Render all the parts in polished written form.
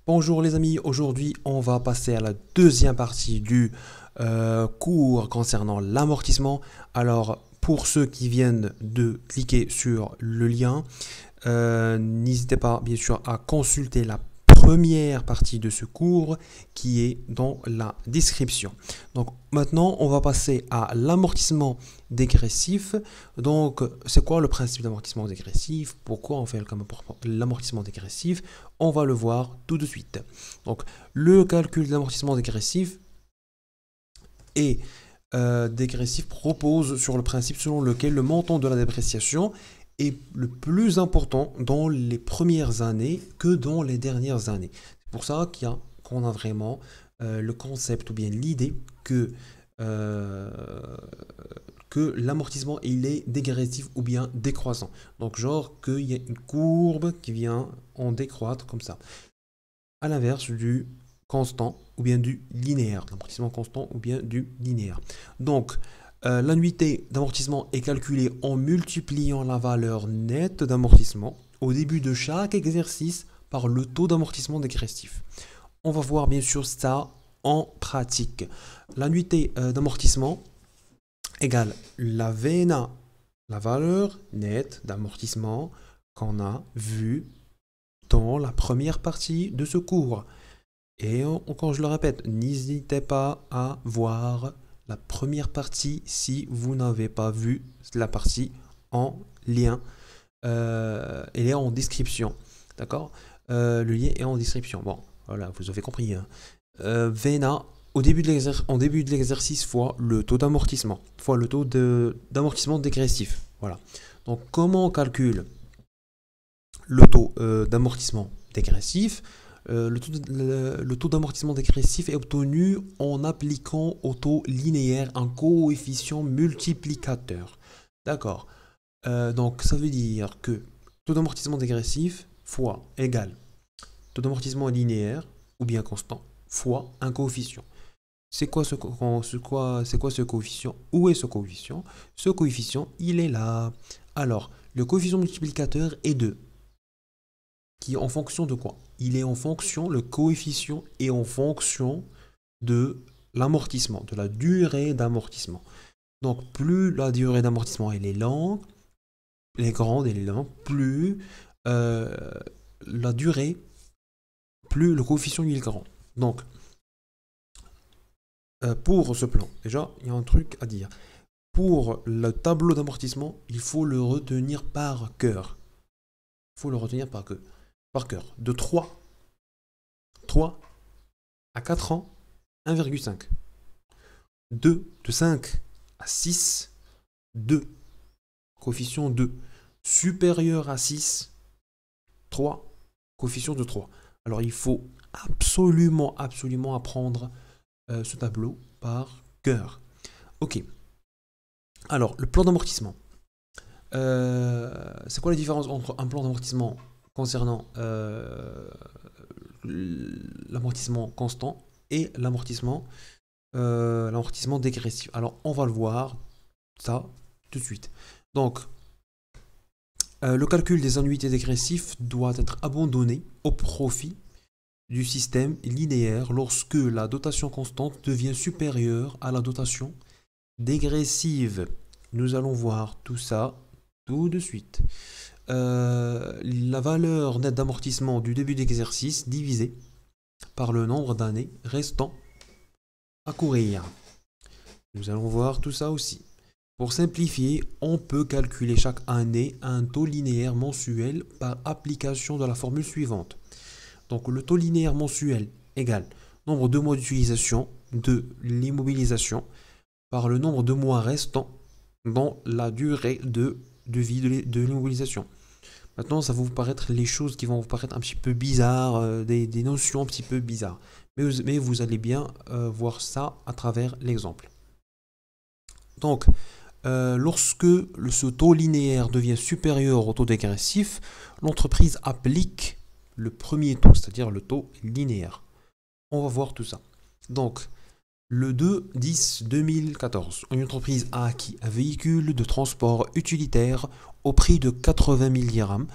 Bonjour les amis, aujourd'hui on va passer à la deuxième partie du cours concernant l'amortissement. Alors pour ceux qui viennent de cliquer sur le lien, n'hésitez pas bien sûr à consulter la première partie de ce cours qui est dans la description. Donc maintenant on va passer à l'amortissement dégressif. Donc c'est quoi le principe d'amortissement dégressif? Pourquoi on fait l'amortissement dégressif? On va le voir tout de suite. Donc le calcul de l'amortissement dégressif et dégressif propose sur le principe selon lequel le montant de la dépréciation est le plus important dans les premières années que dans les dernières années. C'est pour ça qu'on a vraiment le concept ou bien l'idée euh, que l'amortissement il est dégressif ou bien décroissant. Donc genre qu'il y a une courbe qui vient en décroître comme ça. À l'inverse du constant ou bien du linéaire. L'amortissement constant ou bien du linéaire. Donc l'annuité d'amortissement est calculée en multipliant la valeur nette d'amortissement au début de chaque exercice par le taux d'amortissement dégressif. On va voir bien sûr ça en pratique. L'annuité d'amortissement égale la VNA, la valeur nette d'amortissement qu'on a vue dans la première partie de ce cours. Et quand je le répète, n'hésitez pas à voir la première partie si vous n'avez pas vu la partie en lien. Elle est en description. D'accord, le lien est en description. Bon, voilà, vous avez compris. Hein. VNA, en début de l'exercice, fois le taux d'amortissement, fois le taux d'amortissement dégressif. Voilà. Donc, comment on calcule le taux d'amortissement dégressif? Le taux d'amortissement dégressif est obtenu en appliquant au taux linéaire un coefficient multiplicateur. D'accord. Donc ça veut dire que taux d'amortissement dégressif fois égale taux d'amortissement linéaire ou bien constant fois un coefficient. C'est quoi ce coefficient? Où est ce coefficient? Ce coefficient, il est là. Alors, le coefficient multiplicateur est 2. Qui est en fonction de quoi? Il est en fonction, le coefficient est en fonction de l'amortissement, de la durée d'amortissement. Donc plus la durée d'amortissement elle est longue, elle est grande, elle est longue, plus la durée, plus le coefficient il est grand. Donc pour ce plan, déjà il y a un truc à dire. Pour le tableau d'amortissement, il faut le retenir par cœur. Il faut le retenir par cœur. De 3 à 4 ans, 1,5. 2, de 5 à 6, 2. Coefficient 2. Supérieur à 6, 3. Coefficient de 3. Alors il faut absolument apprendre ce tableau par cœur. Ok. Alors, le plan d'amortissement. C'est quoi la différence entre un plan d'amortissement concernant l'amortissement constant et l'amortissement dégressif? Alors, on va le voir ça tout de suite. Donc, le calcul des annuités dégressives doit être abandonné au profit du système linéaire lorsque la dotation constante devient supérieure à la dotation dégressive. Nous allons voir tout ça tout de suite. La valeur nette d'amortissement du début d'exercice divisée par le nombre d'années restant à courir. Nous allons voir tout ça aussi. Pour simplifier, on peut calculer chaque année un taux linéaire mensuel par application de la formule suivante. Donc le taux linéaire mensuel égale nombre de mois d'utilisation de l'immobilisation par le nombre de mois restants dans la durée de vie de l'immobilisation. Maintenant, ça va vous paraître les choses qui vont vous paraître un petit peu bizarres, des notions un petit peu bizarres. Mais vous allez bien voir ça à travers l'exemple. Donc, lorsque ce taux linéaire devient supérieur au taux dégressif, l'entreprise applique le premier taux, c'est-à-dire le taux linéaire. On va voir tout ça. Donc, le 2-10-2014, une entreprise a acquis un véhicule de transport utilitaire au prix de 80 000 dirhams.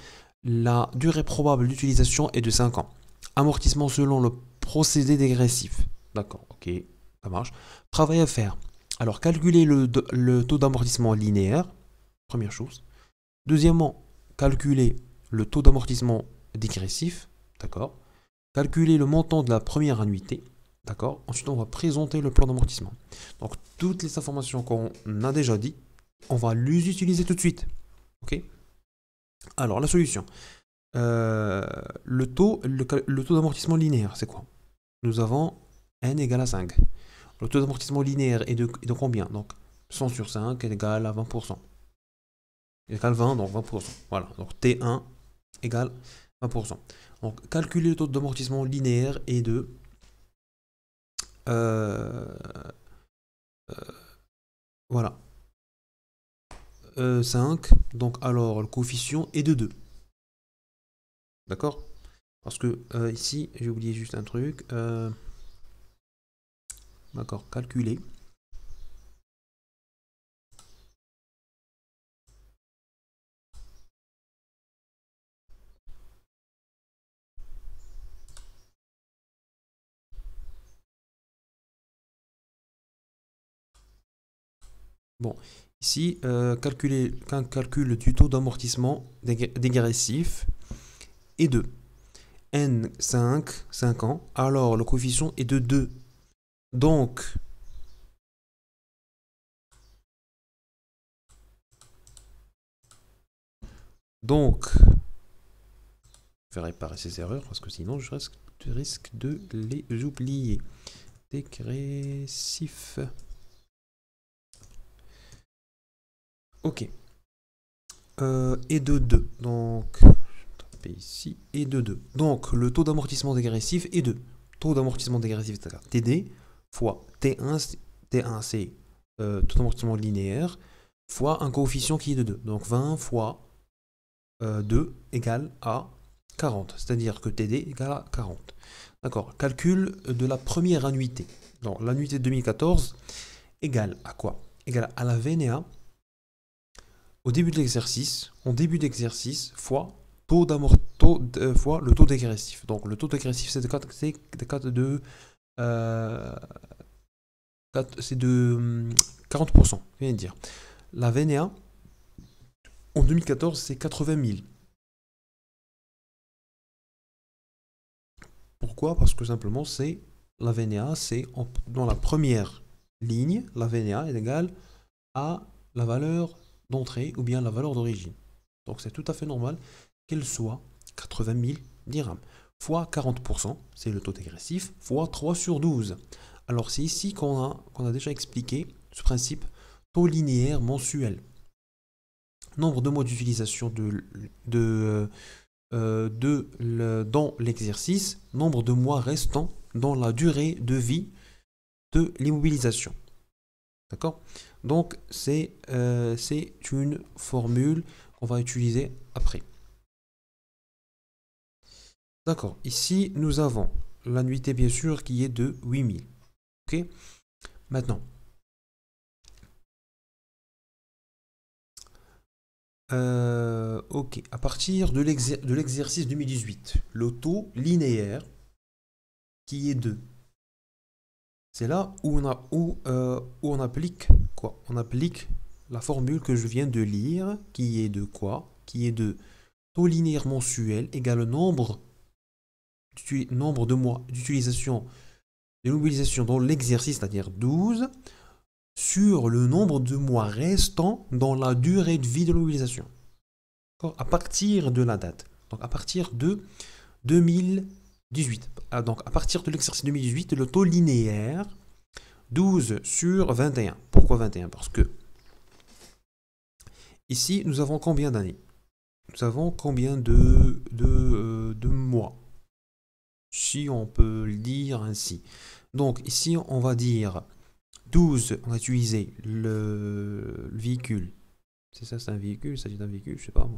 La durée probable d'utilisation est de 5 ans. Amortissement selon le procédé dégressif. D'accord, ok, ça marche. Travail à faire. Alors, calculer le taux d'amortissement linéaire, première chose. Deuxièmement, calculer le taux d'amortissement dégressif, d'accord. Calculer le montant de la première annuité, d'accord. Ensuite, on va présenter le plan d'amortissement. Donc, toutes les informations qu'on a déjà dit, on va les utiliser tout de suite, ok. Alors, la solution. Le taux d'amortissement linéaire, c'est quoi? Nous avons n égale à 5. Le taux d'amortissement linéaire est de combien? Donc 100 sur 5 est égal à 20%. Égale 20, donc 20%. Voilà, donc T1 égale 20%. Donc calculer le taux d'amortissement linéaire est de... voilà. 5, donc alors le coefficient est de 2. D'accord? Parce que ici, j'ai oublié juste un truc. D'accord, calculer. Bon, ici, calculer qu'un calcul du taux d'amortissement dégressif est de n5, 5 ans, alors le coefficient est de 2. Donc, je vais réparer ces erreurs parce que sinon je risque de les oublier. Dégressif. Ok. Et de 2. Donc, je vais taper ici. Et de 2. Donc, le taux d'amortissement dégressif est de taux d'amortissement dégressif, c'est-à-dire TD fois T1. T1, c'est taux d'amortissement linéaire fois un coefficient qui est de 2. Donc, 20 fois 2 égale à 40. C'est-à-dire que TD égale à 40. D'accord. Calcul de la première annuité. Donc, l'annuité 2014 égale à quoi? Égale à la VNA au début de l'exercice, fois fois le taux dégressif. Donc le taux dégressif, c'est de 40%. Je viens de dire. La VNA, en 2014, c'est 80 000. Pourquoi? Parce que simplement, c'est la VNA, c'est dans la première ligne, la VNA est égale à la valeur d'entrée ou bien la valeur d'origine. Donc c'est tout à fait normal qu'elle soit 80 000 dirhams. Fois 40%, c'est le taux dégressif, fois 3 sur 12. Alors c'est ici qu'on a déjà expliqué ce principe taux linéaire mensuel. Nombre de mois d'utilisation dans l'exercice, nombre de mois restants dans la durée de vie de l'immobilisation. D'accord? Donc, c'est une formule qu'on va utiliser après. D'accord. Ici, nous avons l'annuité, bien sûr, qui est de 8000. OK? Maintenant, OK. À partir de l'exercice 2018, le taux linéaire qui est de... C'est là où on applique quoi? On applique la formule que je viens de lire, qui est de quoi? Qui est de taux linéaire mensuel égale nombre de mois d'utilisation de l'immobilisation dans l'exercice, c'est-à-dire 12, sur le nombre de mois restants dans la durée de vie de l'immobilisation. À partir de la date. Donc à partir de 2018. Donc à partir de l'exercice 2018, le taux linéaire 12 sur 21. Pourquoi 21? Parce que ici, nous avons combien d'années? Nous avons combien de mois? Si on peut le dire ainsi. Donc ici, on va dire 12, on va utiliser le véhicule. C'est ça, c'est un véhicule, il s'agit d'un véhicule, je sais pas.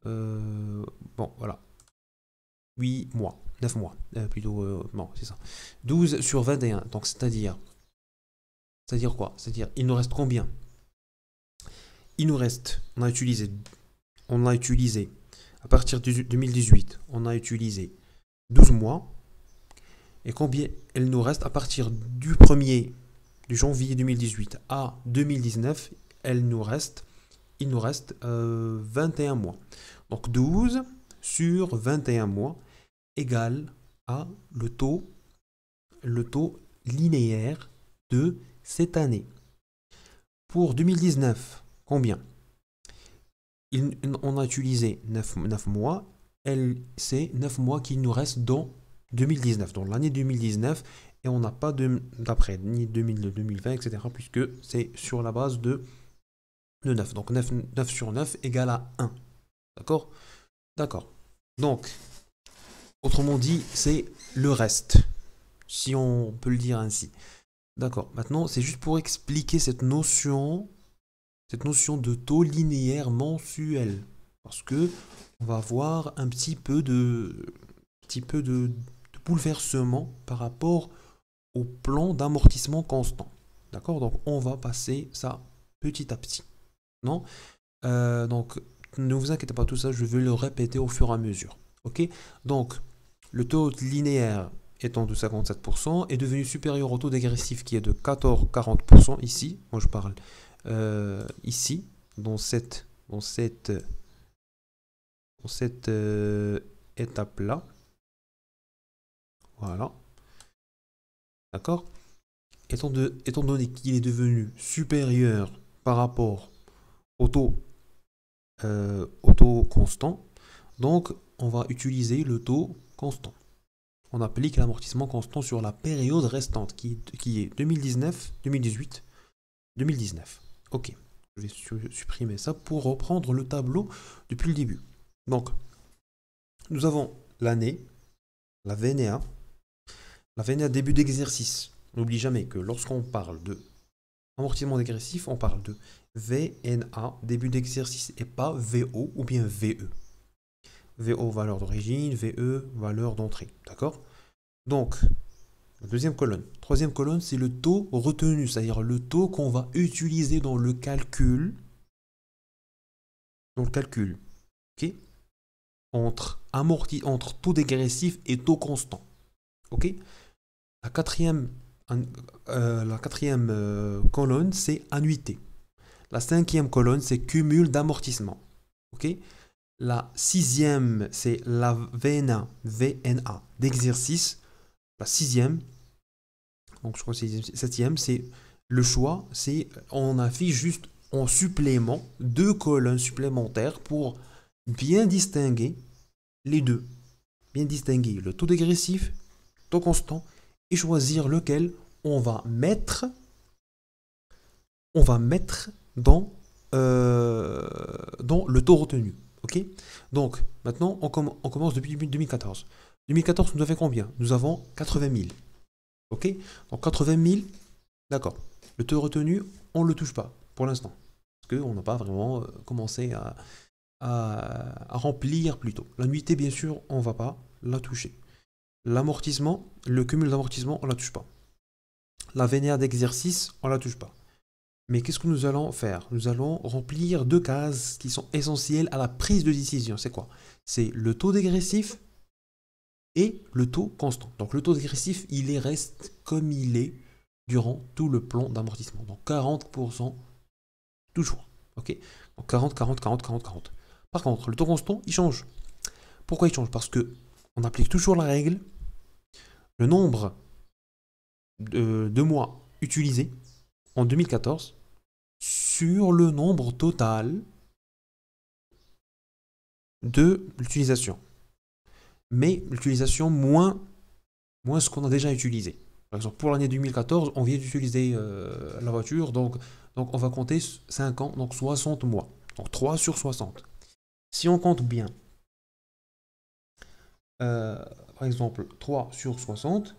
Bon, voilà. 8 mois, 9 mois, plutôt, non, c'est ça. 12 sur 21, donc c'est-à-dire quoi? C'est-à-dire, il nous reste combien? Il nous reste, on a utilisé, à partir de 2018, on a utilisé 12 mois. Et combien il nous reste à partir du 1er du janvier 2018 à 2019, il nous reste 21 mois. Donc 12 sur 21 mois égale à le taux linéaire de cette année. Pour 2019, combien? On a utilisé 9 mois. C'est 9 mois qu'il nous reste dans 2019, dans l'année 2019. Et on n'a pas d'après, ni 2020, etc. Puisque c'est sur la base de 9. Donc 9 sur 9 égale à 1. D'accord? D'accord. Donc, autrement dit, c'est le reste, si on peut le dire ainsi. D'accord. Maintenant, c'est juste pour expliquer cette notion de taux linéaire mensuel. Parce que on va avoir un petit peu de bouleversement par rapport au plan d'amortissement constant. D'accord? Donc, on va passer ça petit à petit. Non? Donc, ne vous inquiétez pas, tout ça, je vais le répéter au fur et à mesure. Ok? Donc, le taux linéaire étant de 57% est devenu supérieur au taux dégressif qui est de 40% ici. Moi, je parle ici, dans cette étape-là. Voilà. D'accord? Étant donné qu'il est devenu supérieur par rapport au taux constant, donc on va utiliser le taux constant. On applique l'amortissement constant sur la période restante qui est 2019, 2018, 2019. Ok, je vais supprimer ça pour reprendre le tableau depuis le début. Donc, nous avons l'année, la VNA. La VNA début d'exercice. N'oublie jamais que lorsqu'on parle de amortissement dégressif, on parle de VNA début d'exercice et pas VO ou bien VE. VO valeur d'origine, VE valeur d'entrée. D'accord? Donc, la deuxième colonne. Troisième colonne, c'est le taux retenu, c'est-à-dire le taux qu'on va utiliser dans le calcul. Ok? Entre taux dégressif et taux constant. Ok? La quatrième colonne, c'est annuité. La cinquième colonne, c'est cumul d'amortissement. Ok? La sixième, c'est la VNA d'exercice. La sixième, donc je crois que c'est septième, c'est le choix, c'est on affiche juste en supplément 2 colonnes supplémentaires pour bien distinguer les deux. Bien distinguer le taux dégressif, taux constant, et choisir lequel on va mettre dans le taux retenu. Ok? Donc, maintenant, on commence depuis 2014. 2014, nous avons combien? Nous avons 80 000. Ok? Donc, 80 000, d'accord. Le taux retenu, on ne le touche pas pour l'instant. Parce qu'on n'a pas vraiment commencé à remplir plutôt. L'annuité, bien sûr, on ne va pas la toucher. L'amortissement, le cumul d'amortissement, on ne la touche pas. La VNA d'exercice, on ne la touche pas. Mais qu'est-ce que nous allons faire? Nous allons remplir 2 cases qui sont essentielles à la prise de décision. C'est quoi? C'est le taux dégressif et le taux constant. Donc le taux dégressif, il reste comme il est durant tout le plan d'amortissement. Donc 40% toujours. Ok? Donc 40, 40, 40, 40, 40. Par contre, le taux constant, il change. Pourquoi il change? Parce que on applique toujours la règle. Le nombre de mois utilisés en 2014 sur le nombre total de l'utilisation. Mais l'utilisation moins ce qu'on a déjà utilisé. Par exemple, pour l'année 2014, on vient d'utiliser la voiture, donc on va compter 5 ans, donc 60 mois. Donc 3 sur 60. Si on compte bien, par exemple, 3 sur 60,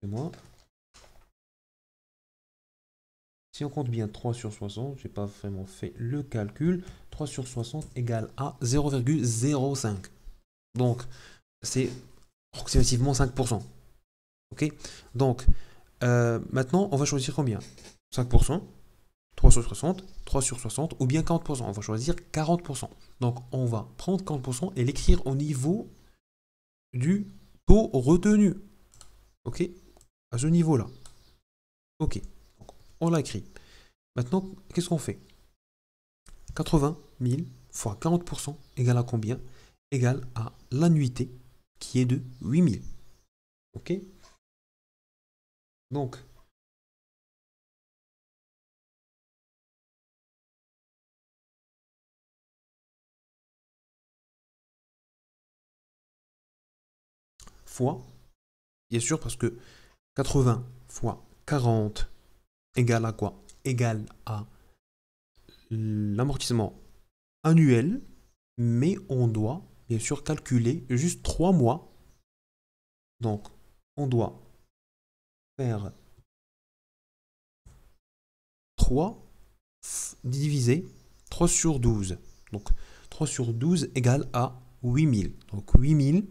c'est moi. Si on compte bien 3 sur 60, je n'ai pas vraiment fait le calcul, 3 sur 60 égale à 0,05. Donc, c'est approximativement 5%. Ok? Donc, maintenant, on va choisir combien? 5%, 3 sur 60, 3 sur 60 ou bien 40%. On va choisir 40%. Donc, on va prendre 40% et l'écrire au niveau du taux retenu. Ok? À ce niveau-là. Ok. Donc, on l'a écrit. Maintenant, qu'est-ce qu'on fait? 80 000 fois 40% égale à combien? Égale à l'annuité qui est de 8 000. Ok? Donc, fois, bien sûr, parce que 80 fois 40 égale à quoi? Égale à l'amortissement annuel, mais on doit bien sûr calculer juste 3 mois. Donc, on doit faire 3 divisé 3 sur 12. Donc, 3 sur 12 égale à 8 000. Donc, 8 000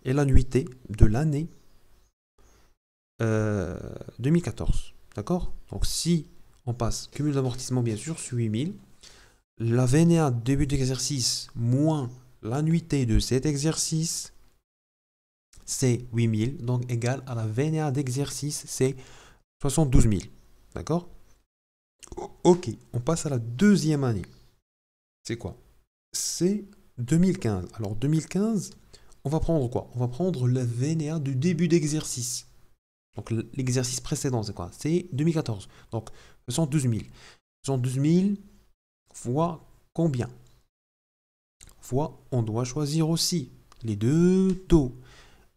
est l'annuité de l'année 2014. D'accord? Donc, si on passe cumul d'amortissement, bien sûr, sur 8 000, la VNA début d'exercice moins l'annuité de cet exercice, c'est 8 000, donc égal à la VNA d'exercice, c'est 72 000. D'accord? Ok, on passe à la deuxième année. C'est quoi? C'est 2015. Alors 2015, on va prendre quoi? On va prendre la VNA du début d'exercice. Donc l'exercice précédent, c'est quoi? C'est 2014. Donc 72 000. 72 000 fois combien? Fois, on doit choisir aussi les deux taux.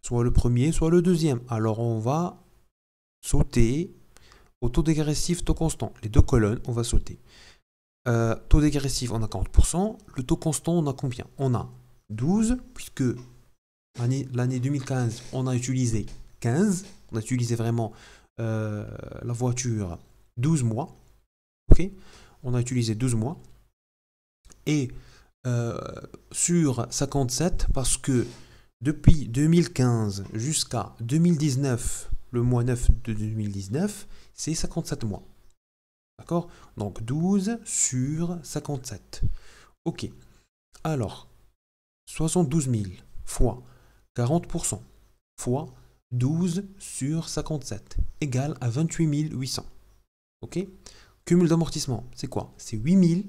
Soit le premier, soit le deuxième. Alors on va sauter au taux dégressif, taux constant. Les deux colonnes, on va sauter. Taux dégressif, on a 40%. Le taux constant, on a combien? On a 12, puisque l'année 2015, on a utilisé 15. On a utilisé vraiment la voiture 12 mois. Ok? On a utilisé 12 mois. Et sur 57, parce que depuis 2015 jusqu'à 2019, le mois 9 de 2019, c'est 57 mois. D'accord? Donc 12 sur 57. Ok. Alors, 72 000 fois 40% fois 12 sur 57 égale à 28 800. Ok? Cumul d'amortissement, c'est quoi? C'est 8 000.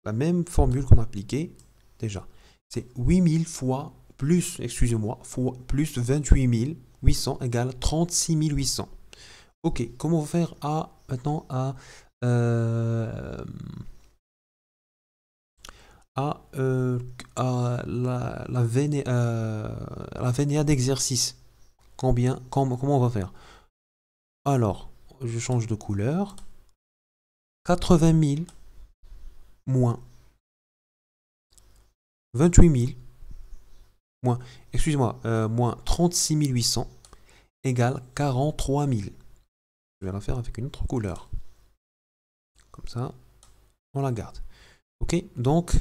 La même formule qu'on a appliquée déjà. C'est 8 000 fois plus, excusez-moi, fois plus 28 800 égale 36 800. Ok, comment faire maintenant à la VNA d'exercice? Comment on va faire? Alors, je change de couleur. 80 000 moins 28 000 moins, excusez-moi, moins 36 800 égale 43 000. Je vais la faire avec une autre couleur. Comme ça, on la garde. Ok, donc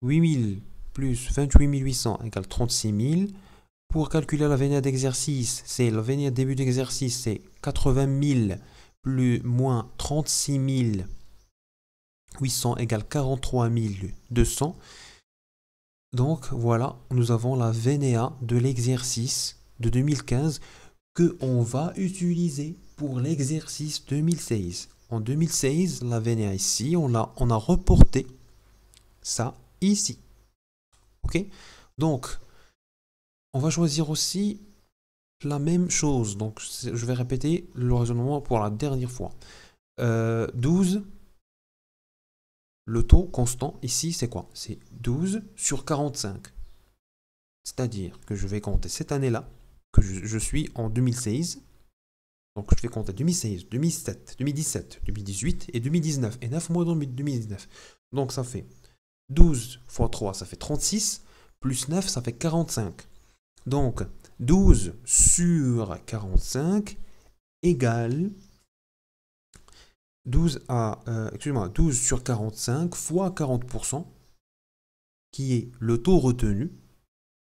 8 000 plus 28 800 égale 36 000. Pour calculer la VNA d'exercice, c'est la VNA début d'exercice, c'est 80 000 plus moins 36 800 égale 43 200. Donc voilà, nous avons la VNA de l'exercice de 2015 que on va utiliser pour l'exercice 2016. En 2016, la VNA ici, on a reporté ça ici. Ok? Donc, on va choisir aussi la même chose. Donc, je vais répéter le raisonnement pour la dernière fois. 12, le taux constant ici, c'est quoi? C'est 12 sur 45. C'est-à-dire que je vais compter cette année-là, que je suis en 2016. Donc je vais compter 2016, 2017, 2017, 2018 et 2019. Et 9 mois dans 2019. Donc ça fait 12 fois 3, ça fait 36. Plus 9, ça fait 45. Donc 12 sur 45 égale 12 sur 45 fois 40%, qui est le taux retenu.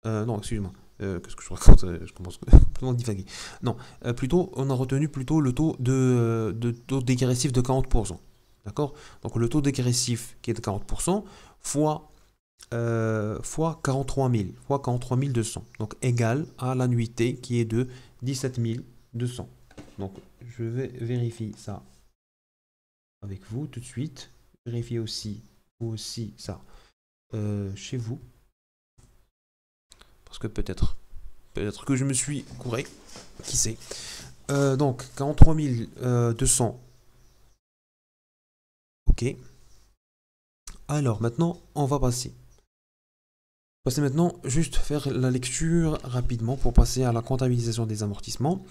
Non, excusez-moi. Qu'est-ce que je raconte? Je commence complètement divaguer. Non, plutôt, on a retenu plutôt le taux de taux dégressif de 40%. D'accord? Donc le taux dégressif qui est de 40% fois fois 43 000, fois 43 200. Donc égal à l'annuité qui est de 17 200. Donc je vais vérifier ça avec vous tout de suite. Vérifiez aussi, vous aussi, ça chez vous. Parce que peut-être que je me suis couré. Qui sait. Donc 43 200. Ok. Alors maintenant, on va passer. Maintenant, juste faire la lecture rapidement pour passer à la comptabilisation des amortissements.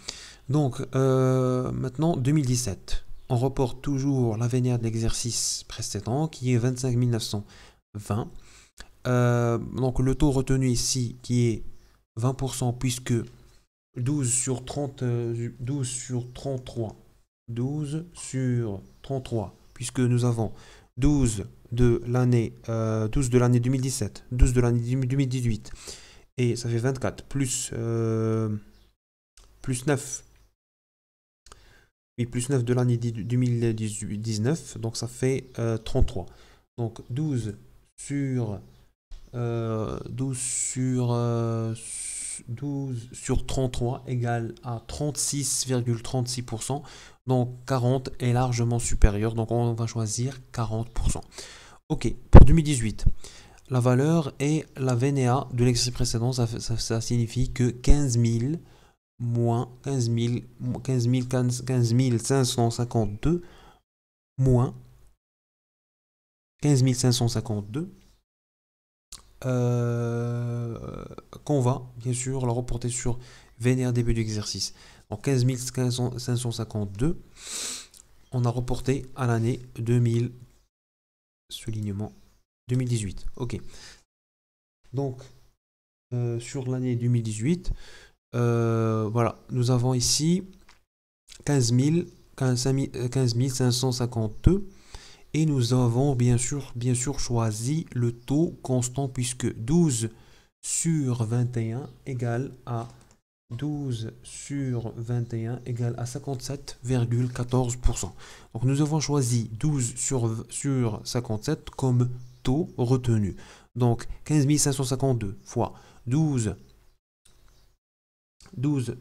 Donc, maintenant, 2017. On reporte toujours la vénère de l'exercice précédent qui est 25 920. Donc, le taux retenu ici qui est 20% puisque 12 sur 30, 12 sur 33, 12 sur 33, puisque nous avons 12 de l'année 2017, 12 de l'année 2018, et ça fait 24, plus 9, oui, plus 9 de l'année 2019, donc ça fait 33. Donc 12 sur 12 sur 33 égale à 36,36%. Donc 40 est largement supérieur. Donc on va choisir 40%. Ok, pour 2018, la valeur est la VNA de l'exercice précédent. Ça signifie que 15 000 moins 15 552 moins 15 552 qu'on va bien sûr la reporter sur VNR début d'exercice. Donc 15 552, on a reporté à l'année 2000, soulignement 2018. Ok. Donc sur l'année 2018, voilà, nous avons ici 15 552. Et nous avons bien sûr choisi le taux constant puisque 12 sur 21 égale à 12 sur 21 égale à 57,14%. Donc nous avons choisi 12 sur 57 comme taux retenu. Donc 15 552 fois 12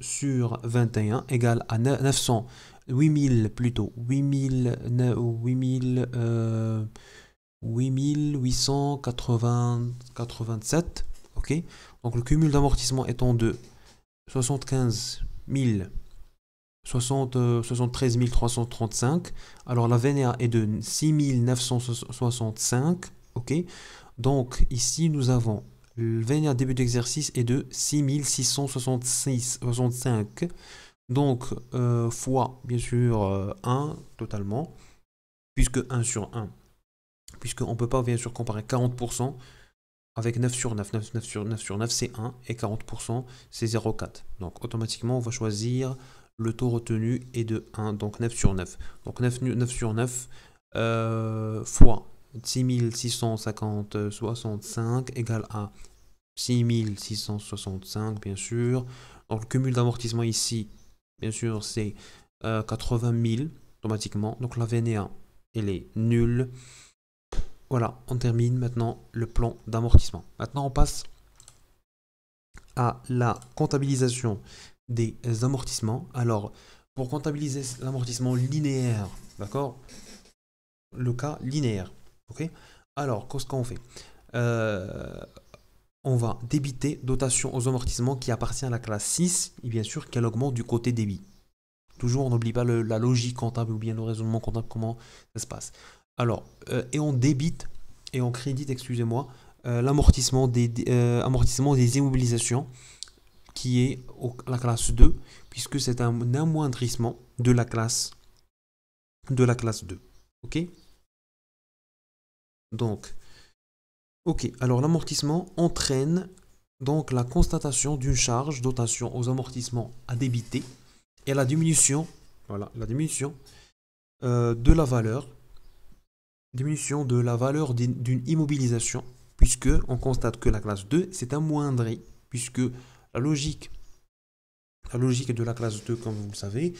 sur 21 égale à 900. 8000 plutôt, 8887, ok. Donc le cumul d'amortissement étant de 73 335, alors la VNA est de 6965, ok. Donc ici nous avons le VNA début d'exercice est de 6665. Donc, fois, bien sûr, 1 totalement, puisque 1 sur 1, puisqu'on ne peut pas, bien sûr, comparer 40% avec 9 sur 9. 9 sur 9, c'est 1, et 40%, c'est 0,4. Donc, automatiquement, on va choisir le taux retenu est de 1, donc 9 sur 9. Donc, 9 sur 9 fois 6665 égale à 6665, bien sûr. Donc, le cumul d'amortissement ici, bien sûr, c'est 80 000 automatiquement. Donc la VNA, elle est nulle. Voilà, on termine maintenant le plan d'amortissement. Maintenant, on passe à la comptabilisation des amortissements. Alors, pour comptabiliser l'amortissement linéaire, d'accord, le cas linéaire, ok. Alors, qu'est-ce qu'on fait? On va débiter dotation aux amortissements qui appartient à la classe 6 et bien sûr qu'elle augmente du côté débit. Toujours, on n'oublie pas la logique comptable ou bien le raisonnement comptable, comment ça se passe. Alors, et on débite et on crédite, excusez-moi, l'amortissement des immobilisations qui est la classe 2, puisque c'est un amoindrissement de la classe 2. Ok? Donc, ok, alors l'amortissement entraîne donc la constatation d'une charge dotation aux amortissements à débiter et la diminution, voilà, la diminution de la valeur, d'une immobilisation, puisque on constate que la classe 2 c'est amoindri, puisque la logique de la classe 2, comme vous le savez,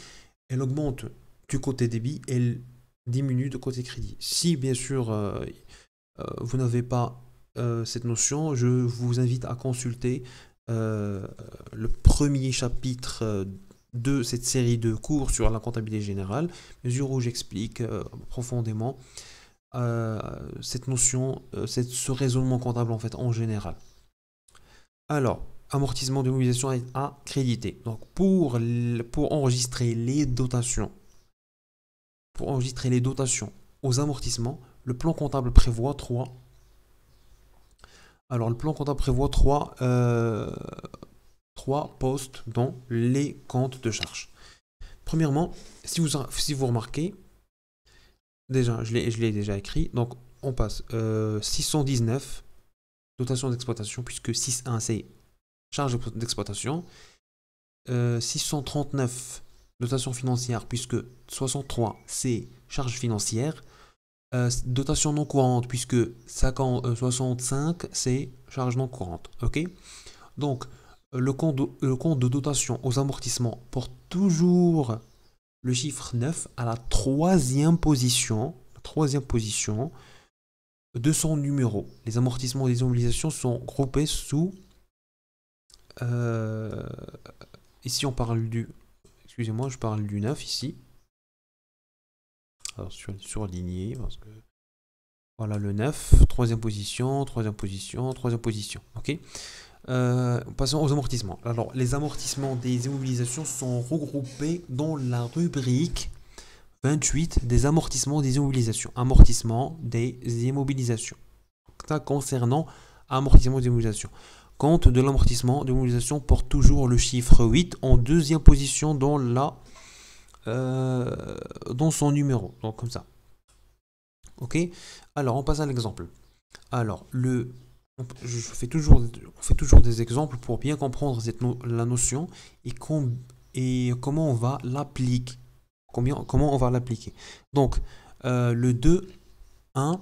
elle augmente du côté débit, elle diminue de côté crédit. Si bien sûr vous n'avez pas cette notion, je vous invite à consulter le premier chapitre de cette série de cours sur la comptabilité générale, mesure où j'explique profondément cette notion, ce raisonnement comptable en fait en général. Alors, amortissement de mobilisation à créditer. Donc, pour enregistrer les dotations, aux amortissements, le plan comptable prévoit trois. Alors, le plan comptable prévoit trois postes dans les comptes de charge. Premièrement, si vous remarquez, déjà, je l'ai déjà écrit, donc on passe 619, dotation d'exploitation, puisque 6.1 c'est charge d'exploitation, 639, dotation financière, puisque 63 c'est charge financière, dotation non courante, puisque 65 c'est charge non courante. Ok. Donc, le compte de dotation aux amortissements porte toujours le chiffre 9 à la troisième position de son numéro. Les amortissements et les immobilisations sont groupés sous... ici, on parle du... Excusez-moi, je parle du 9 ici. Alors, surligné, parce que... Voilà le 9, troisième position. Ok. Passons aux amortissements. Alors, les amortissements des immobilisations sont regroupés dans la rubrique 28 des amortissements des immobilisations. Amortissement des immobilisations. Ça concernant amortissement des immobilisations. Compte de l'amortissement des immobilisations porte toujours le chiffre 8 en deuxième position dans son numéro. Donc, comme ça. Ok. Alors, on passe à l'exemple. Alors, on fait toujours des exemples pour bien comprendre la notion et comment on va l'appliquer. Comment on va l'appliquer. Donc, le 2-1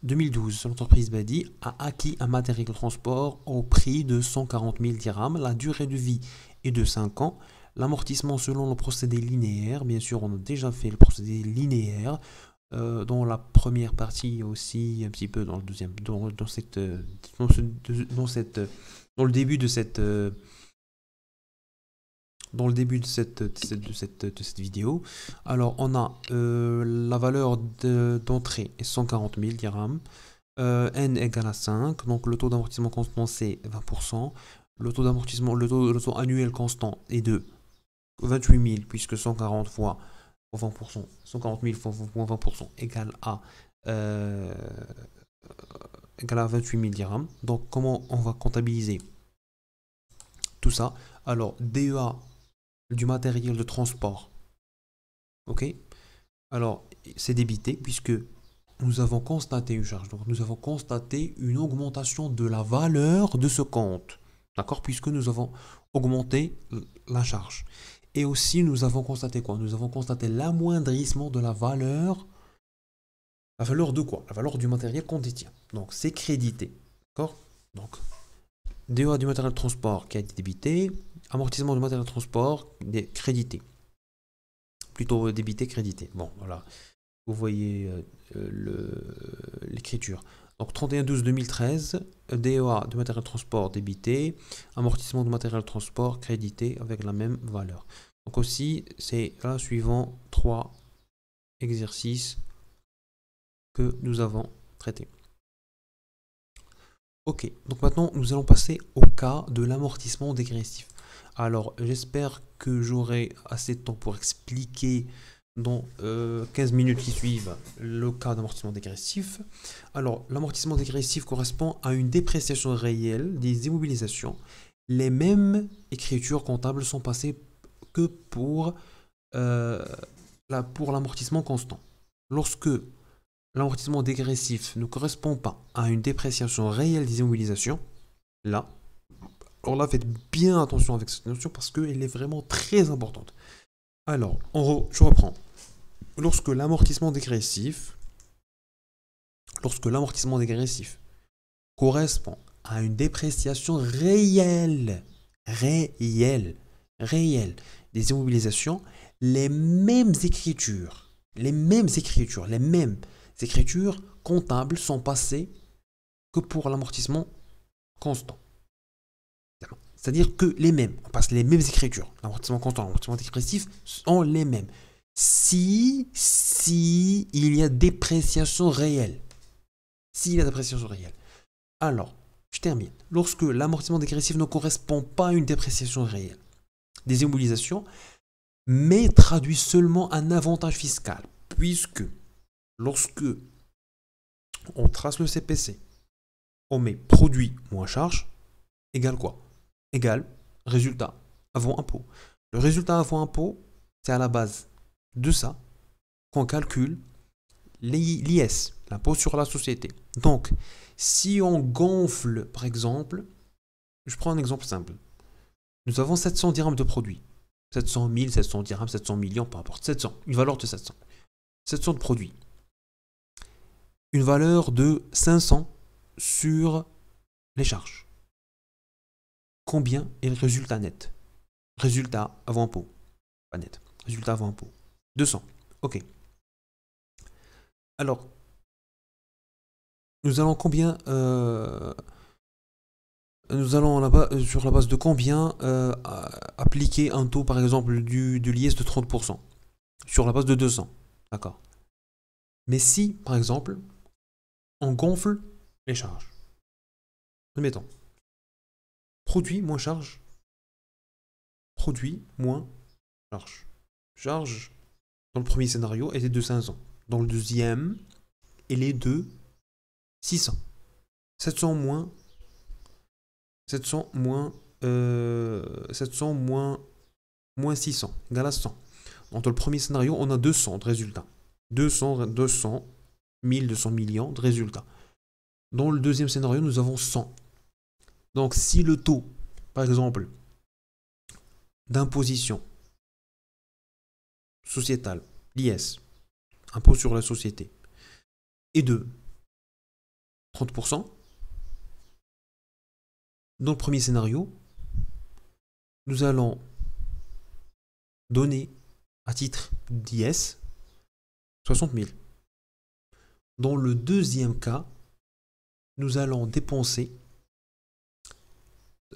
2012, l'entreprise Badi a acquis un matériel de transport au prix de 140 000 dirhams. La durée de vie est de 5 ans. L'amortissement selon le procédé linéaire. Bien sûr, on a déjà fait le procédé linéaire. Dans la première partie aussi, un petit peu dans le deuxième, dans le début de cette vidéo. Alors on a la valeur d'entrée est 140 000 dirhams, n égale à 5, donc le taux d'amortissement constant c'est 20%, le taux d'amortissement, le taux annuel constant est de 28 000 puisque 140 fois 20%, 140 000 fois 20% égale à 28 000 dirhams. Donc, comment on va comptabiliser tout ça? Alors, DEA du matériel de transport. Ok. Alors, c'est débité puisque nous avons constaté une charge. Donc, nous avons constaté une augmentation de la valeur de ce compte. D'accord? Puisque nous avons augmenté la charge. Et aussi, nous avons constaté quoi? Nous avons constaté l'amoindrissement de la valeur. La valeur de quoi? La valeur du matériel qu'on détient. Donc, c'est crédité. D'accord? Donc, DEA du matériel de transport qui a été débité. Amortissement du matériel de transport crédité. Plutôt débité, crédité. Bon, voilà. Vous voyez l'écriture. Donc, 31/12/2013, DEA du matériel de transport débité. Amortissement du matériel de transport crédité avec la même valeur. Donc aussi, c'est là suivant 3 exercices que nous avons traités. Ok, donc maintenant nous allons passer au cas de l'amortissement dégressif. Alors j'espère que j'aurai assez de temps pour expliquer dans 15 minutes qui suivent le cas d'amortissement dégressif. Alors l'amortissement dégressif correspond à une dépréciation réelle des immobilisations. Les mêmes écritures comptables sont passées que pour l'amortissement constant. Lorsque l'amortissement dégressif ne correspond pas à une dépréciation réelle des immobilisations, là, alors là, faites bien attention avec cette notion parce qu'elle est vraiment très importante. Alors, je reprends. Lorsque l'amortissement dégressif correspond à une dépréciation réelle des immobilisations, les mêmes écritures comptables sont passées que pour l'amortissement constant. C'est-à-dire que les mêmes, on passe les mêmes écritures. L'amortissement constant, l'amortissement dégressif sont les mêmes. Si il y a dépréciation réelle. S'il y a dépréciation réelle. Alors, je termine. Lorsque l'amortissement dégressif ne correspond pas à une dépréciation réelle des immobilisations, mais traduit seulement un avantage fiscal. Puisque lorsque on trace le CPC, on met produit moins charge, égale quoi? Égale résultat avant impôt. Le résultat avant impôt, c'est à la base de ça qu'on calcule l'IS, l'impôt sur la société. Donc, si on gonfle, par exemple, je prends un exemple simple. Nous avons 700 dirhams de produits. 700 000, 700 dirhams, 700 millions, peu importe. 700, une valeur de 700. 700 de produits. Une valeur de 500 sur les charges. Combien est le résultat net? Résultat avant impôt. Pas net. Résultat avant impôt. 200. Ok. Alors, nous allons combien nous allons là-bas, sur la base de combien appliquer un taux, par exemple, de l'IS de 30%. Sur la base de 200. D'accord. Mais si, par exemple, on gonfle les charges. Admettons. Produit moins charge. Produit moins charge. Charge, dans le premier scénario, était de 500. Dans le deuxième, elle est de 600. 700 moins 700 moins 700 moins 600 égale à 100. Dans le premier scénario, on a 200 de résultats. 200, 1000, 200 millions de résultats. Dans le deuxième scénario, nous avons 100. Donc, si le taux, par exemple, d'imposition sociétale, l'IS, impôt sur la société, est de 30%, dans le premier scénario, nous allons donner à titre d'IS 60 000. Dans le deuxième cas, nous allons dépenser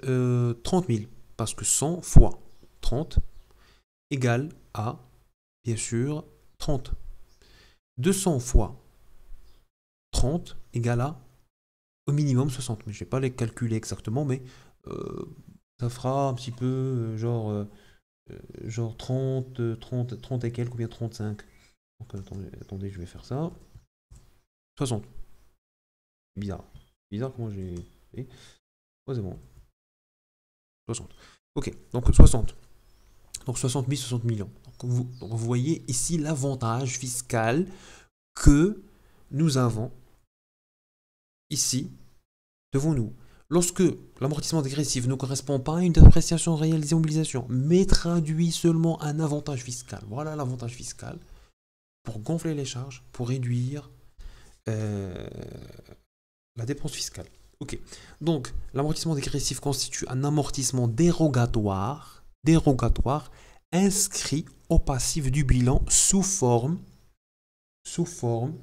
30 000 parce que 100 fois 30 égale à, bien sûr, 30. 200 fois 30 égale à au minimum 60. Mais je ne vais pas les calculer exactement, mais ça fera un petit peu genre 30 et quelques, ou bien 35. Donc attendez, je vais faire ça. 60. Bizarre. Bizarre comment j'ai fait. Ouais, c'est bon. 60. Ok, donc 60. Donc 60 000, 60 millions. Donc vous voyez ici l'avantage fiscal que nous avons ici devant nous. Lorsque l'amortissement dégressif ne correspond pas à une dépréciation réelle des immobilisations, mais traduit seulement un avantage fiscal. Voilà l'avantage fiscal pour gonfler les charges, pour réduire la dépense fiscale. Ok. Donc, l'amortissement dégressif constitue un amortissement dérogatoire inscrit au passif du bilan sous forme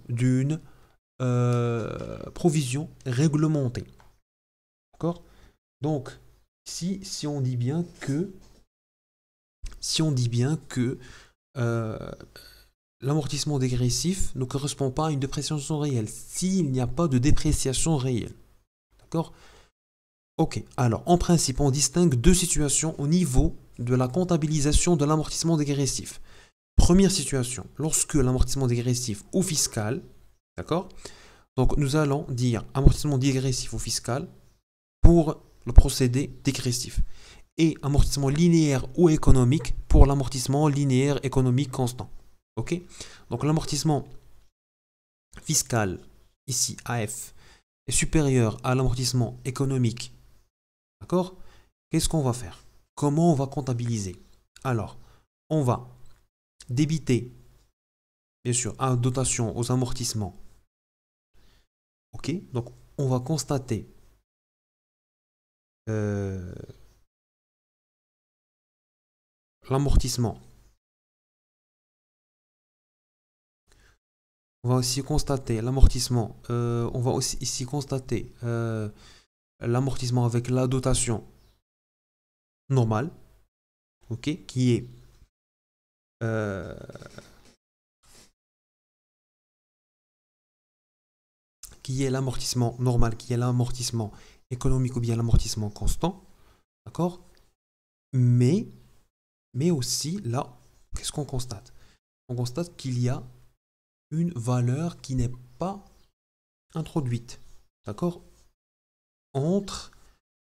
d'une provision réglementée. D'accord? Donc, si on dit bien que l'amortissement dégressif ne correspond pas à une dépréciation réelle, s'il n'y a pas de dépréciation réelle. D'accord? Ok, alors en principe, on distingue deux situations au niveau de la comptabilisation de l'amortissement dégressif. Première situation, lorsque l'amortissement dégressif ou fiscal, d'accord? Donc nous allons dire amortissement dégressif ou fiscal pour le procédé dégressif et amortissement linéaire ou économique pour l'amortissement linéaire économique constant. Ok? Donc l'amortissement fiscal, ici AF, est supérieur à l'amortissement économique. D'accord? Qu'est-ce qu'on va faire? Comment on va comptabiliser? Alors, on va débiter, bien sûr, à dotation aux amortissements. Ok? Donc, on va constater l'amortissement On va aussi constater l'amortissement. On va aussi ici constater l'amortissement avec la dotation normale, ok, euh, qui est l'amortissement normal, qui est l'amortissement économique ou bien l'amortissement constant, d'accord? Mais, mais aussi là, qu'est-ce qu'on constate? On constate qu'il y a une valeur qui n'est pas introduite, d'accord? Entre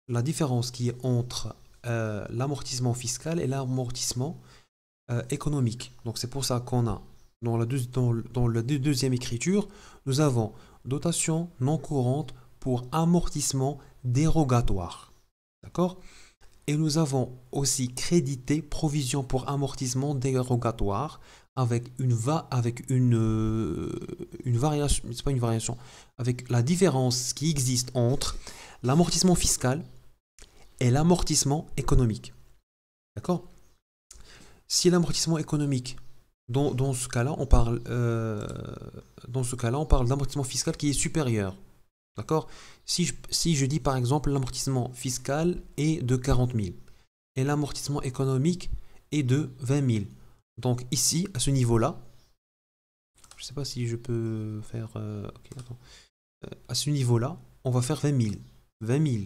la différence qui est entre l'amortissement fiscal et l'amortissement économique. Donc c'est pour ça qu'on a dans la deuxième écriture, nous avons dotation non courante pour amortissement dérogatoire. D'accord? Et nous avons aussi crédité provision pour amortissement dérogatoire avec une variation, c'est pas une variation, avec la différence qui existe entre l'amortissement fiscal et l'amortissement économique. D'accord? Si l'amortissement économique, dans ce cas-là, on parle d'amortissement fiscal qui est supérieur. D'accord? Si je dis par exemple l'amortissement fiscal est de 40 000 et l'amortissement économique est de 20 000. Donc ici, à ce niveau-là, je ne sais pas si je peux faire... ok, attends. À ce niveau-là, on va faire 20 000. 20 000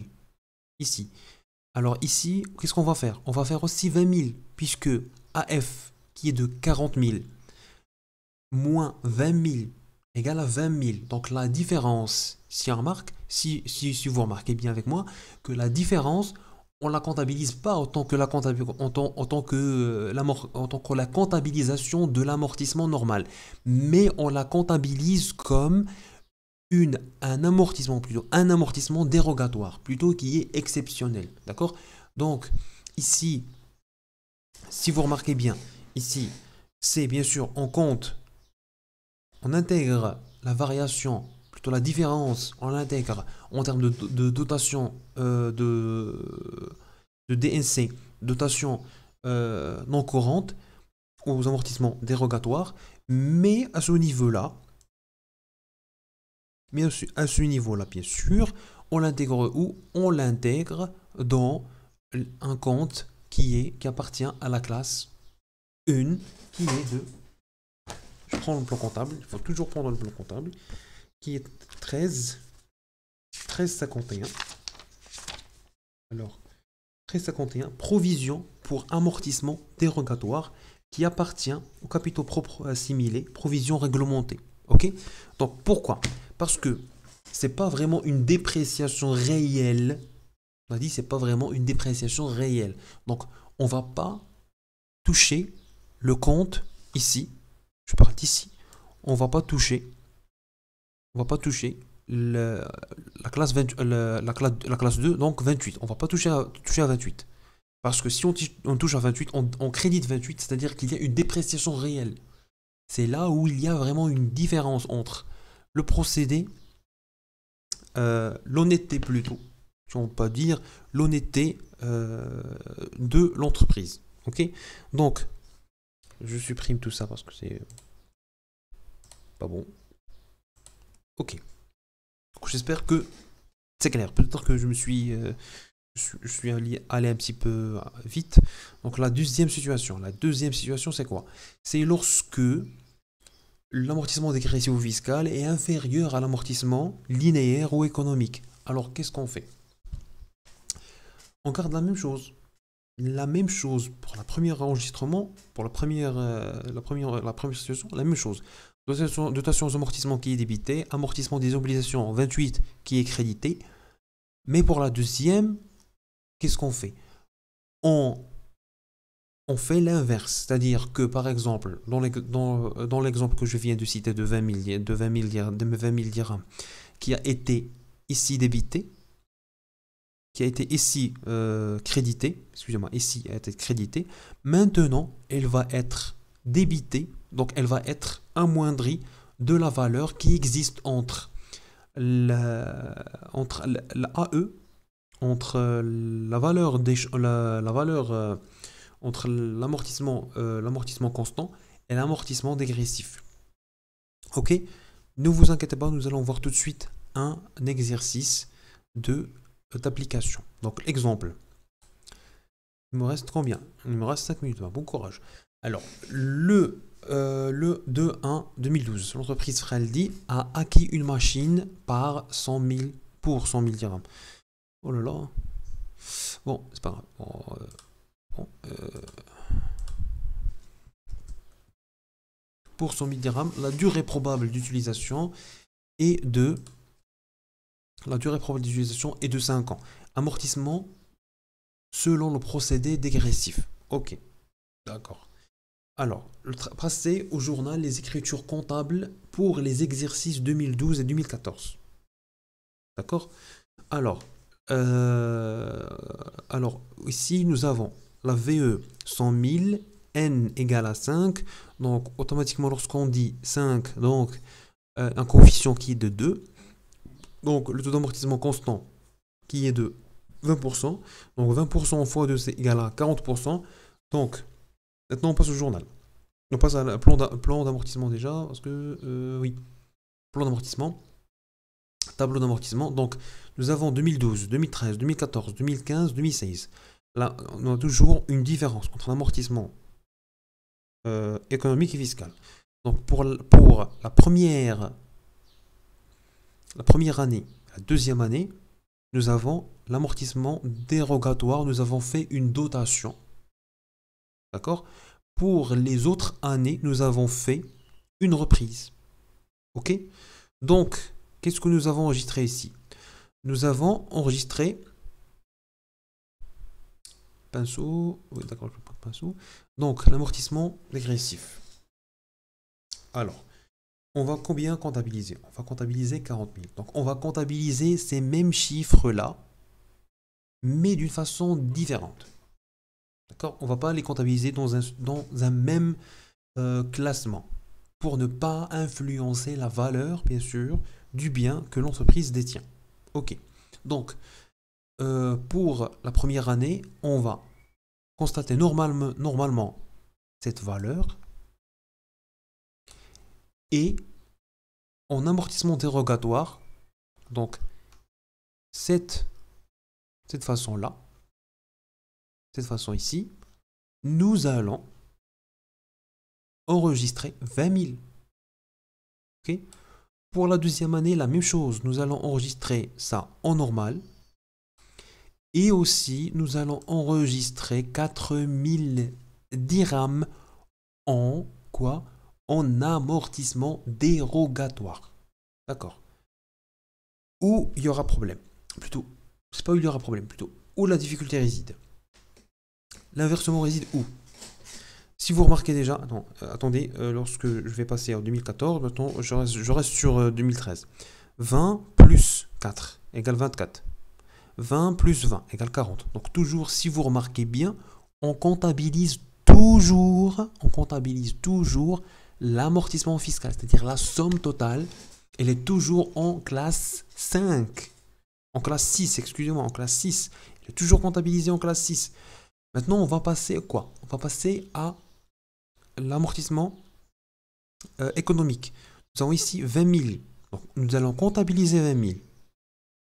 ici. Alors ici, qu'est-ce qu'on va faire? On va faire aussi 20 000 puisque AF qui est de 40 000 moins 20 000 égale à 20 000. Donc la différence, si vous remarquez bien avec moi, que la différence, on ne la comptabilise pas en tant que la comptabilisation de l'amortissement normal, mais on la comptabilise comme un amortissement dérogatoire, plutôt qui est exceptionnel. D'accord? Donc ici, si vous remarquez bien, ici, c'est bien sûr, on intègre la variation, plutôt la différence, on l'intègre en termes de dotation de DNC, dotation non courante aux amortissements dérogatoires, mais à ce niveau-là, bien sûr, on l'intègre où? On l'intègre dans un compte qui appartient à la classe 1, qui est de... Je prends le plan comptable, il faut toujours prendre le plan comptable, qui est 1351. Alors, 1351, provision pour amortissement dérogatoire, qui appartient aux capitaux propres assimilés, provision réglementée. Ok? Donc pourquoi? Parce que c'est pas vraiment une dépréciation réelle. On a dit c'est pas vraiment une dépréciation réelle. Donc on va pas toucher le compte ici. Je parle d'ici. On va pas toucher la classe 2, donc 28. On va pas toucher à 28. Parce que si on touche à 28, on crédite 28, c'est-à-dire qu'il y a une dépréciation réelle. C'est là où il y a vraiment une différence entre le procédé, l'honnêteté plutôt, si on peut dire l'honnêteté de l'entreprise. Ok? Donc, je supprime tout ça parce que c'est pas bon. Ok. J'espère que c'est clair. Peut-être que je suis allé un petit peu vite. Donc la deuxième situation, c'est quoi? C'est lorsque l'amortissement dégressif ou fiscal est inférieur à l'amortissement linéaire ou économique. Alors qu'est-ce qu'on fait? On garde la même chose. La même chose pour le premier enregistrement, pour la première situation, la même chose. Dotation aux amortissements qui est débité, amortissement des obligations 28 qui est crédité. Mais pour la deuxième, qu'est-ce qu'on fait? On fait l'inverse, c'est-à-dire que par exemple, dans l'exemple que je viens de citer de 20 000 dirhams, qui a été ici débité, qui a été ici crédité, excusez-moi, ici a été crédité, maintenant elle va être débitée, donc elle va être amoindrie de la valeur qui existe entre l'AE, entre la valeur entre l'amortissement constant et l'amortissement dégressif. Ok, ne vous inquiétez pas, nous allons voir tout de suite un exercice d'application. Donc, exemple. Il me reste combien? Il me reste 5 minutes. Bon courage. Alors, le 2-1-2012, l'entreprise Freldi a acquis une machine par 100 000 pour 100 000 dirhams. Oh là là. Bon, c'est pas grave. Pour 100 000 dirhams, la durée probable d'utilisation est de 5 ans. Amortissement selon le procédé dégressif. Ok, d'accord. Alors, passer au journal les écritures comptables pour les exercices 2012 et 2014. D'accord? Alors, ici, nous avons la VE 100 000, N égale à 5. Donc, automatiquement, lorsqu'on dit 5, donc un coefficient qui est de 2. Donc, le taux d'amortissement constant qui est de 20%. Donc, 20% fois 2, c'est égal à 40%. Donc, maintenant, on passe au journal. On passe à un plan d'amortissement déjà, parce que, oui, plan d'amortissement, tableau d'amortissement. Donc, nous avons 2012, 2013, 2014, 2015, 2016. Là, on a toujours une différence entre l'amortissement économique et fiscal. Donc, pour la première année, la deuxième année, nous avons l'amortissement dérogatoire. Nous avons fait une dotation. D'accord? Pour les autres années, nous avons fait une reprise. Ok? Donc, qu'est-ce que nous avons enregistré ici? Nous avons enregistré pinceau. Oui, d'accord, je vais prendre pinceau. Donc, l'amortissement dégressif. Alors, on va combien comptabiliser? On va comptabiliser 40 000. Donc, on va comptabiliser ces mêmes chiffres-là, mais d'une façon différente. D'accord? On ne va pas les comptabiliser dans un même classement pour ne pas influencer la valeur, bien sûr, du bien que l'entreprise détient. Ok. Donc, pour la première année, on va constater normalement cette valeur et en amortissement dérogatoire, donc cette façon-là, cette façon ici, nous allons enregistrer 20 000. Okay? Pour la deuxième année, la même chose. Nous allons enregistrer ça en normal. Et aussi, nous allons enregistrer 4 000 dirhams en quoi? En amortissement dérogatoire. D'accord? Où il y aura problème. Plutôt, c'est pas où il y aura problème, plutôt où la difficulté réside. L'inversement réside où? Si vous remarquez déjà, attendez, lorsque je vais passer en 2014, maintenant je reste sur 2013. 20 plus 4 égale 24. 20 plus 20 égale 40. Donc toujours, si vous remarquez bien, on comptabilise toujours l'amortissement fiscal, c'est-à-dire la somme totale, elle est toujours en classe 5. En classe 6, excusez-moi, en classe 6. Elle est toujours comptabilisée en classe 6. Maintenant, on va passer quoi? On va passer à l'amortissement économique. Nous avons ici 20 000. Donc, nous allons comptabiliser 20 000.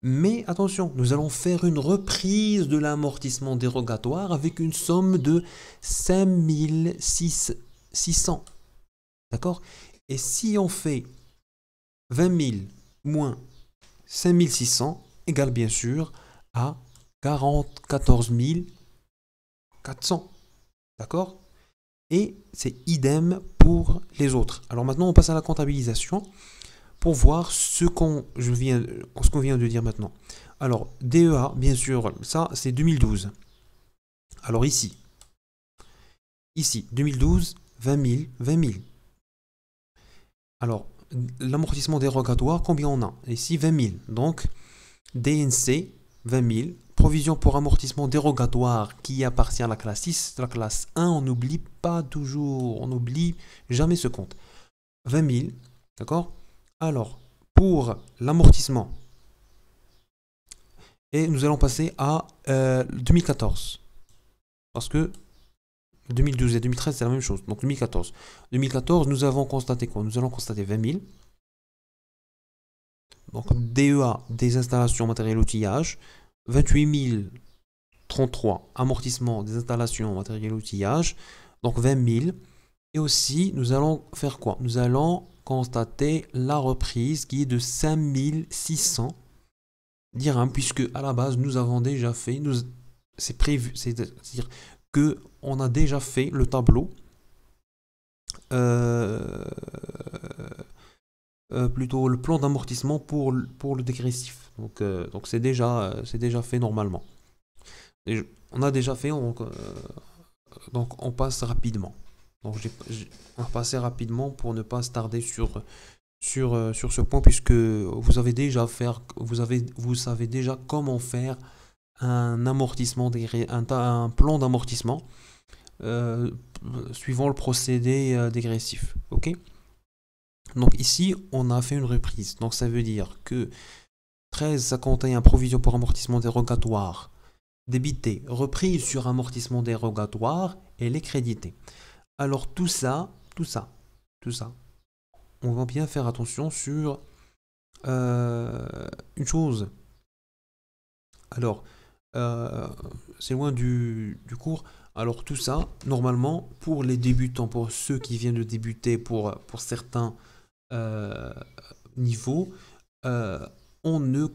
Mais attention, nous allons faire une reprise de l'amortissement dérogatoire avec une somme de 5 600. D'accord? Et si on fait 20 000 moins 5 600 égale bien sûr à 14 400. D'accord? Et c'est idem pour les autres. Alors maintenant, on passe à la comptabilisation pour voir ce qu'on vient de dire maintenant. Alors, DEA, bien sûr, ça c'est 2012. Alors ici, 2012, 20 000, 20 000. Alors, l'amortissement dérogatoire, combien on a? Ici, 20 000. Donc, DNC, 20 000. Provision pour amortissement dérogatoire qui appartient à la classe 6. La classe 1, on n'oublie pas toujours, on n'oublie jamais ce compte. 20 000, d'accord? Alors, pour l'amortissement, et nous allons passer à 2014. Parce que 2012 et 2013, c'est la même chose. Donc 2014. 2014, nous avons constaté quoi? Nous allons constater 20 000. Donc DEA, des installations matériel outillage, 28 033 amortissement des installations matériel outillage, donc 20 000. Et aussi, nous allons faire quoi? Nous allons constater la reprise qui est de 5600 dirhams, puisque à la base, nous avons déjà fait, c'est prévu, c'est-à-dire que on a déjà fait le tableau, euh, plutôt le plan d'amortissement pour le dégressif. Donc c'est déjà fait normalement. On a déjà fait, donc on passe rapidement. Donc on va passer rapidement pour ne pas se tarder sur ce point, puisque vous savez déjà comment faire un amortissement, un plan d'amortissement euh, suivant le procédé dégressif. Ok? Donc ici, on a fait une reprise. Donc ça veut dire que 13,51 provision pour amortissement dérogatoire débité, reprise sur amortissement dérogatoire, elle est créditée. Alors tout ça, on va bien faire attention sur une chose. Alors, euh, c'est loin du cours. Alors tout ça, normalement, pour les débutants, pour ceux qui viennent de débuter, pour certains euh, niveaux, euh, on ne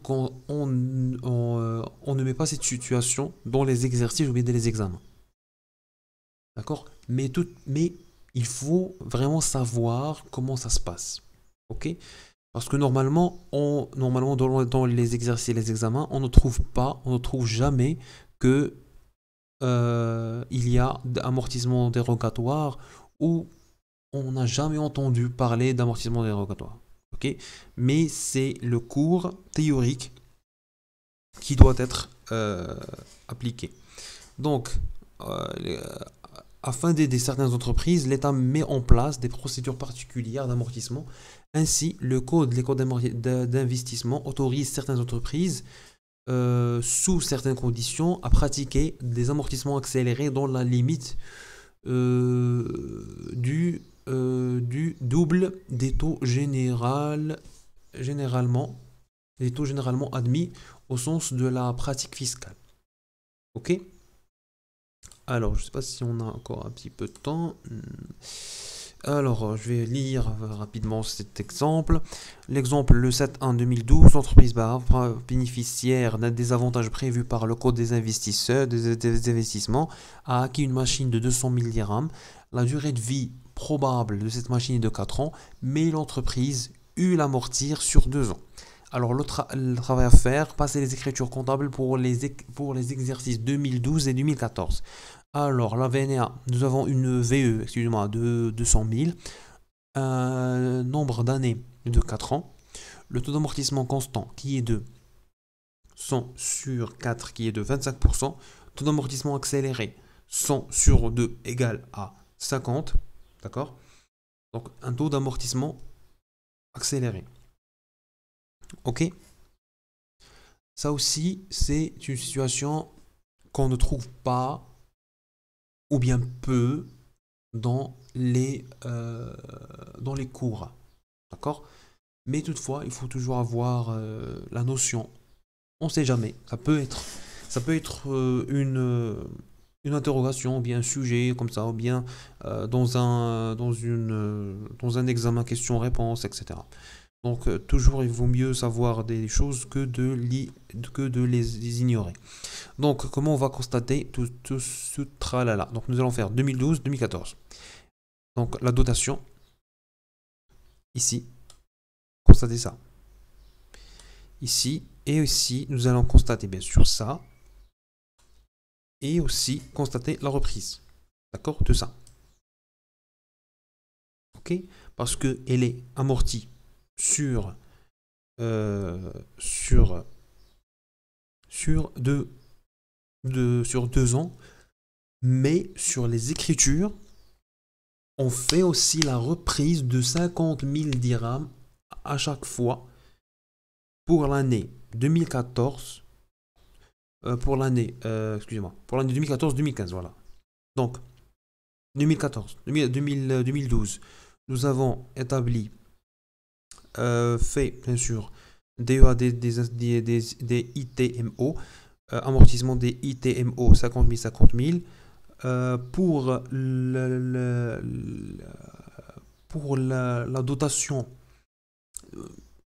met pas cette situation dans les exercices ou bien dans les examens. D'accord? Mais il faut vraiment savoir comment ça se passe. Ok? Parce que normalement dans les exercices et les examens, on ne trouve jamais que il y a d'amortissement dérogatoire, ou on n'a jamais entendu parler d'amortissement dérogatoire. Ok? Mais c'est le cours théorique qui doit être appliqué. Donc, euh, afin d'aider certaines entreprises, l'État met en place des procédures particulières d'amortissement. Ainsi, les codes d'investissement autorisent certaines entreprises, sous certaines conditions, à pratiquer des amortissements accélérés dans la limite du double des taux généralement admis au sens de la pratique fiscale. Ok? Alors, je ne sais pas si on a encore un petit peu de temps. Alors, je vais lire rapidement cet exemple. L'exemple, le 7/1/2012, l'entreprise bénéficiaire d'un des avantages prévus par le Code des investisseurs, des investissements, a acquis une machine de 200 000 dirhams. La durée de vie probable de cette machine est de 4 ans, mais l'entreprise eut l'amortir sur 2 ans. Alors, le travail à faire, passer les écritures comptables pour les exercices 2012 et 2014. Alors, la VNA, nous avons une VE, excusez-moi, de 200 000, un nombre d'années de 4 ans, le taux d'amortissement constant qui est de 100 sur 4 qui est de 25%, taux d'amortissement accéléré 100 sur 2 égale à 50, d'accord? Donc, un taux d'amortissement accéléré. Ok? Ça aussi, c'est une situation qu'on ne trouve pas ou bien peu dans les cours. D'accord? Mais toutefois, il faut toujours avoir la notion. On ne sait jamais. Ça peut être une interrogation, ou bien un sujet comme ça, ou bien dans un examen question-réponse, etc. Donc toujours, il vaut mieux savoir des choses que de les ignorer. Donc, comment on va constater tout ce tralala? Donc, nous allons faire 2012-2014. Donc, la dotation, ici, constater ça. Ici, et ici, nous allons constater bien sûr ça. Et aussi constater la reprise. D'accord? De ça. Ok? Parce qu'elle est amortie sur, sur 2 ans. Mais sur les écritures, on fait aussi la reprise de 50 000 dirhams à chaque fois pour l'année 2014, pour l'année, excusez-moi, pour l'année 2014-2015, voilà. Donc, 2012, nous avons établi, fait, bien sûr, DEA des ITMO, amortissement des ITMO 50 000, 50 000. Pour la dotation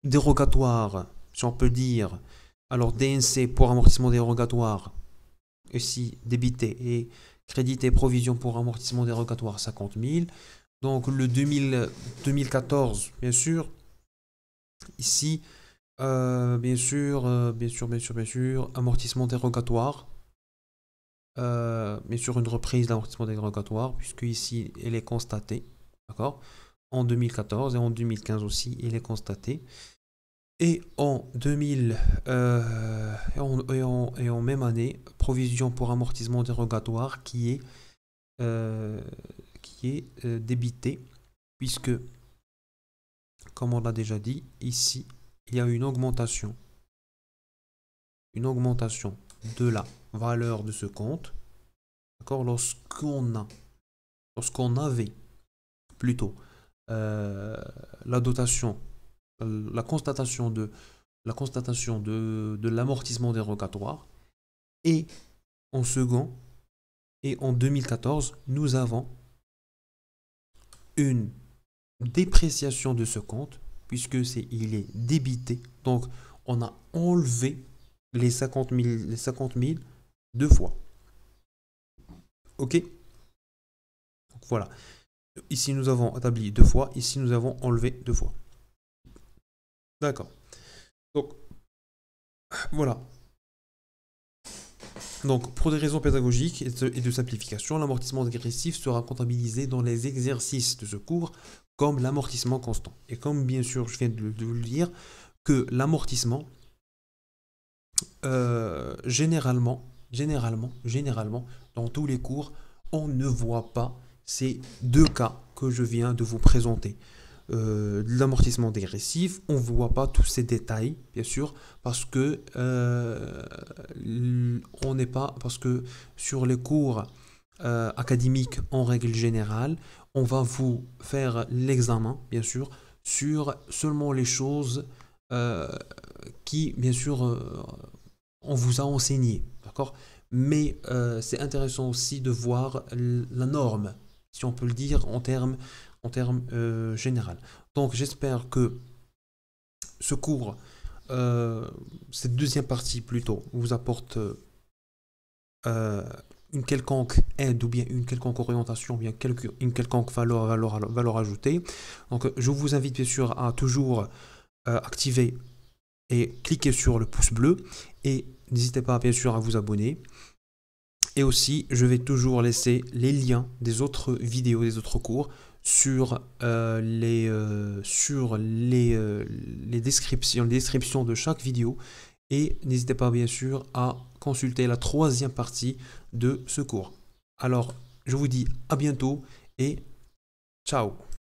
dérogatoire, si on peut dire, alors DNC pour amortissement dérogatoire, aussi débité, et crédité provision pour amortissement dérogatoire 50 000. Donc le 2014, bien sûr, ici, bien sûr, amortissement dérogatoire. Mais sur une reprise d'amortissement dérogatoire, puisque ici, elle est constatée, d'accord, en 2014 et en 2015 aussi, elle est constatée. Et en 2000, et en même année, provision pour amortissement dérogatoire qui est débitée, puisque, comme on l'a déjà dit, ici, il y a une augmentation de la valeur de ce compte, d'accord, lorsqu'on avait plutôt la dotation, la constatation de l'amortissement dérogatoire, et en second, et en 2014, nous avons une dépréciation de ce compte, puisque il est débité, donc on a enlevé les 50 000 deux fois. Ok? Donc voilà. Ici, nous avons établi deux fois. Ici, nous avons enlevé deux fois. D'accord. Donc, voilà. Donc, pour des raisons pédagogiques et de simplification, l'amortissement dégressif sera comptabilisé dans les exercices de ce cours comme l'amortissement constant. Et comme, bien sûr, je viens de vous le dire, que l'amortissement, généralement, dans tous les cours, on ne voit pas ces deux cas que je viens de vous présenter. L'amortissement dégressif, on ne voit pas tous ces détails, bien sûr, parce que parce que sur les cours académiques, en règle générale, on va vous faire l'examen, bien sûr, sur seulement les choses qui, bien sûr, on vous a enseigné, d'accord? Mais c'est intéressant aussi de voir la norme, si on peut le dire en termes général. Donc j'espère que ce cours, cette deuxième partie plutôt, vous apporte une quelconque aide ou bien une quelconque orientation, ou bien une quelconque valeur ajoutée. Donc je vous invite bien sûr à toujours activer et cliquer sur le pouce bleu, et n'hésitez pas bien sûr à vous abonner. Et aussi, je vais toujours laisser les liens des autres vidéos, des autres cours sur les descriptions de chaque vidéo. Et n'hésitez pas bien sûr à consulter la troisième partie de ce cours. Alors, je vous dis à bientôt et ciao!